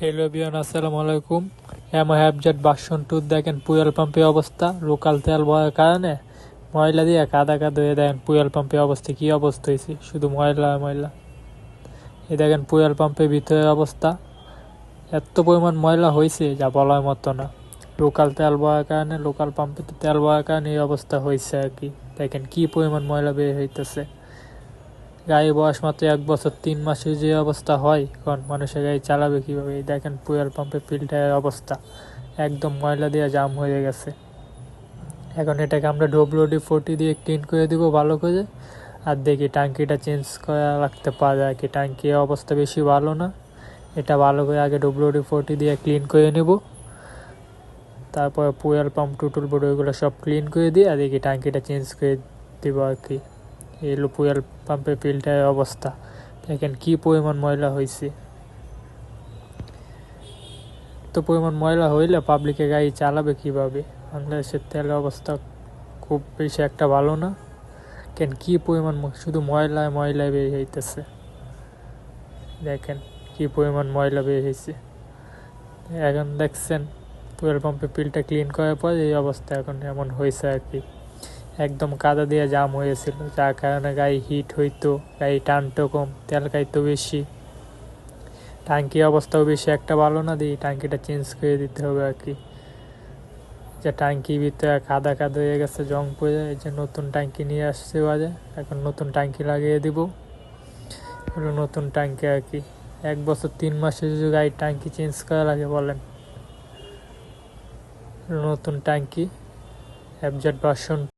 Hello বিয়ান, আসসালামু আলাইকুম। এমন হ্যাবজেট ভার্সন 2 দেখেন ফুয়েল পাম্পের অবস্থা। লোকাল তেল বয়ার কারণে ময়লা দিয়ে কাদা কাদা হয়ে দেখেন ফুয়েল পাম্পের অবস্থা কি অবস্থা হয়েছে, শুধু ময়লা ময়লা। এই দেখেন ফুয়েল পাম্পের ভিতরের অবস্থা, এত পরিমাণ ময়লা হয়েছে যা বলার মতো না। লোকাল তেল বয়ার কারণে, লোকাল পাম্পে তেল বয়ার কারণে এই অবস্থা হয়েছে আর কি। দেখেন কি পরিমাণ ময়লা বের হইতেছে। গাড়ির বয়স মাত্র 1 বছর 3 মাসের যে অবস্থা হয়, কারণ মানুষের গাড়ি চালাবে কীভাবে। এই দেখেন ফুয়েল পাম্পের ফিল্টারের অবস্থা, একদম ময়লা দিয়ে জাম হয়ে গেছে। এখন এটাকে আমরা WD-40 দিয়ে ক্লিন করে দিব ভালো করে। আর দেখি ট্যাঙ্কিটা চেঞ্জ করা রাখতে পারে আর কি। ট্যাঙ্কির অবস্থা বেশি ভালো না, এটা ভালো করে আগে WD-40 দিয়ে ক্লিন করে নেব। তারপর ফুয়েল পাম্প টুটুল বোর্ড ওইগুলো সব ক্লিন করে দিয়ে আর দেখি ট্যাঙ্কিটা চেঞ্জ করে দেবো আর কি। এই ফুয়েল পাম্পের ফিল্টারের অবস্থা দেখেন কি পরিমাণ ময়লা হয়েছে। তো পরিমাণ ময়লা হইলে পাবলিকে গাড়ি চালাবে কিভাবে। বাংলাদেশের তেলের অবস্থা খুব বেশি একটা ভালো না। কেন কি পরিমাণ শুধু ময়লায় ময়লায় বের হইতেছে। দেখেন কি পরিমাণ ময়লা বের হয়েছে। এখন দেখছেন ফুয়েল পাম্পের ফিল্টার ক্লিন করার পর এই অবস্থা এখন এমন হয়েছে আর কি। একদম কাদা দিয়ে জাম হয়েছিল, যার কারণে গাড়ি হিট হইতো, গাড়ি টানতো কম, তেল খাইতো বেশি। ট্যাঙ্কির অবস্থাও বেশি একটা ভালো না, দিয়ে ট্যাঙ্কিটা চেঞ্জ করে দিতে হবে আর কি। যে ট্যাঙ্কির ভিতরে কাদা কাদা হয়ে গেছে, জং পড়ে, এই যে নতুন ট্যাঙ্কি নিয়ে আসছে বাজে। এখন নতুন ট্যাঙ্কি লাগিয়ে দিব, হলো নতুন ট্যাঙ্কি আর কি। 1 বছর 3 মাসে যদি গাড়ির ট্যাঙ্কি চেঞ্জ করা লাগে বলেন। নতুন ট্যাঙ্কি হ্যাবজেট ভার্সন